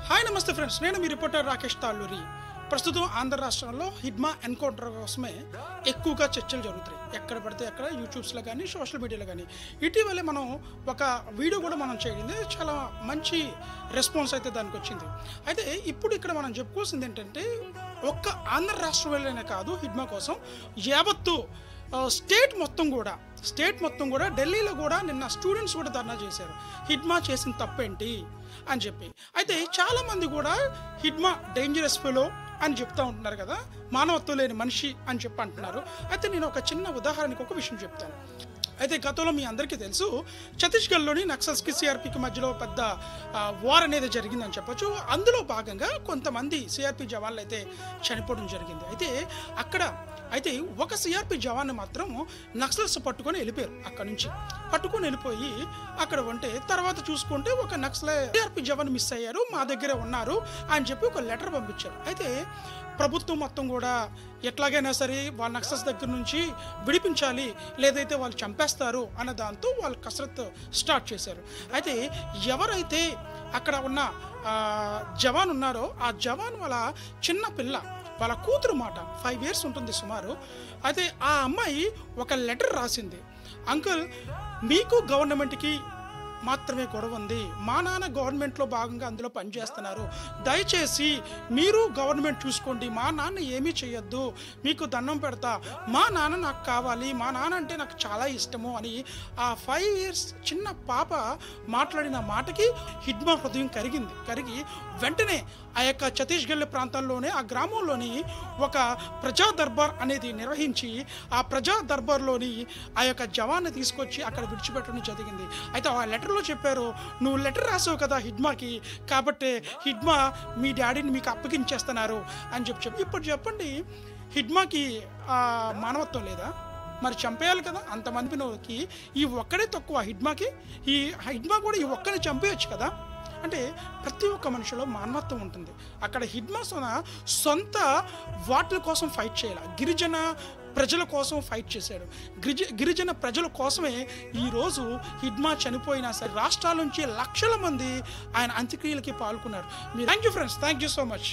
Hi నమస్తే friends, నేను మీ reporter Rakesh Talluri. ప్రస్తుతం ఆంధ్ర రాష్ట్రంలో హిడ్మా ఎన్కౌంటర్ కోసమే ఎక్కువగా చర్చలు జరుగుతాయి. ఎక్కడ పడితే అక్కడ యూట్యూబ్స్లో కానీ సోషల్ మీడియాలో కానీ. ఇటీవలే మనం ఒక వీడియో కూడా మనం చేయింది, చాలా మంచి రెస్పాన్స్ అయితే దానికి వచ్చింది. అయితే ఇప్పుడు ఇక్కడ మనం చెప్పుకోవాల్సింది ఏంటంటే, ఒక్క ఆంధ్ర రాష్ట్రంలోనే కాదు, హిడ్మా కోసం యావత్తు స్టేట్ మొత్తం కూడా ఢిల్లీలో కూడా నిన్న స్టూడెంట్స్ కూడా ధర్నా చేశారు. హిడ్మా చేసిన తప్పేంటి అని చెప్పి. అయితే చాలామంది కూడా హిడ్మా డేంజరస్ ఫెలో అని చెప్తూ ఉంటున్నారు కదా, మానవత్వం లేని మనిషి అని చెప్పి అంటున్నారు. అయితే నేను ఒక చిన్న ఉదాహరణకు ఒక విషయం చెప్తాను. అయితే గతంలో మీ అందరికీ తెలుసు, ఛత్తీస్గఢ్లోని నక్సల్స్కి సిఆర్పికి మధ్యలో పెద్ద వార్ అనేది జరిగిందని చెప్పొచ్చు. అందులో భాగంగా కొంతమంది సిఆర్పి జవాన్లు అయితే చనిపోవడం జరిగింది. అయితే ఒక సిఆర్పి జవాన్ని మాత్రం నక్సల్స్ పట్టుకొని వెళ్ళిపోయారు. అక్కడ నుంచి పట్టుకొని వెళ్ళిపోయి అక్కడ ఉంటే తర్వాత చూసుకుంటే ఒక నక్సల్ సిఆర్పి జవాన్ మిస్ అయ్యారు, మా దగ్గరే ఉన్నారు అని చెప్పి ఒక లెటర్ పంపించారు. అయితే ప్రభుత్వం మొత్తం కూడా ఎట్లాగైనా సరే వాళ్ళ నక్సల్స్ దగ్గర నుంచి విడిపించాలి, లేదైతే వాళ్ళు చంపేస్తారు అన్న దాంతో వాళ్ళు కసరత్తు స్టార్ట్ చేశారు. అయితే ఎవరైతే అక్కడ ఉన్న జవాన్ ఉన్నారో ఆ జవాన్ వాళ్ళ చిన్న పిల్ల, వాళ్ళ కూతురు మాట 5 years ఉంటుంది సుమారు. అయితే ఆ అమ్మాయి ఒక లెటర్ రాసింది, అంకుల్ మీకు గవర్నమెంట్కి మాత్రమే గొడవ ఉంది, మా నాన్న గవర్నమెంట్లో భాగంగా అందులో పనిచేస్తున్నారు, దయచేసి మీరు గవర్నమెంట్ చూసుకోండి, మా నాన్న ఏమీ చేయొద్దు, మీకు దండం పెడతా, మా నాన్న నాకు కావాలి, మా నాన్న అంటే నాకు చాలా ఇష్టము అని ఆ 5 years చిన్న పాప మాట్లాడిన మాటకి హిడ్మా హృదయం కరిగి వెంటనే ఆ యొక్క ఛత్తీస్గఢ్ ప్రాంతాల్లోనే ఆ గ్రామంలోని ఒక ప్రజా దర్బార్ అనేది నిర్వహించి ఆ ప్రజా దర్బార్లోని ఆ యొక్క జవాన్ని తీసుకొచ్చి అక్కడ విడిచిపెట్టడం జరిగింది. అయితే ఆ లెటర్లో చెప్పారు, నువ్వు లెటర్ రాసావు కదా హిడ్మాకి, కాబట్టి హిడ్మా మీ డాడీని మీకు అప్పగించేస్తున్నారు అని చెప్పి. ఇప్పుడు చెప్పండి, హిడ్మాకి మానవత్వం లేదా? మరి చంపేయాలి కదా అంతమందికి. ఈ ఒక్కడే తక్కువ హిడ్మాకి? ఈ హిడ్మా కూడా ఈ ఒక్కడిని చంపేయచ్చు కదా. అంటే ప్రతి ఒక్క మనిషిలో మానవత్వం ఉంటుంది. అక్కడ హిడ్మా సొంత వాటి కోసం ఫైట్ చేయాలి, గిరిజన ప్రజల కోసం ఫైట్ చేశాడు. గిరిజన ప్రజల కోసమే ఈరోజు హిడ్మా చనిపోయినా సరే రాష్ట్రాల నుంచి లక్షల మంది ఆయన అంత్యక్రియలకి పాల్గొన్నారు. Thank you friends, thank you so much.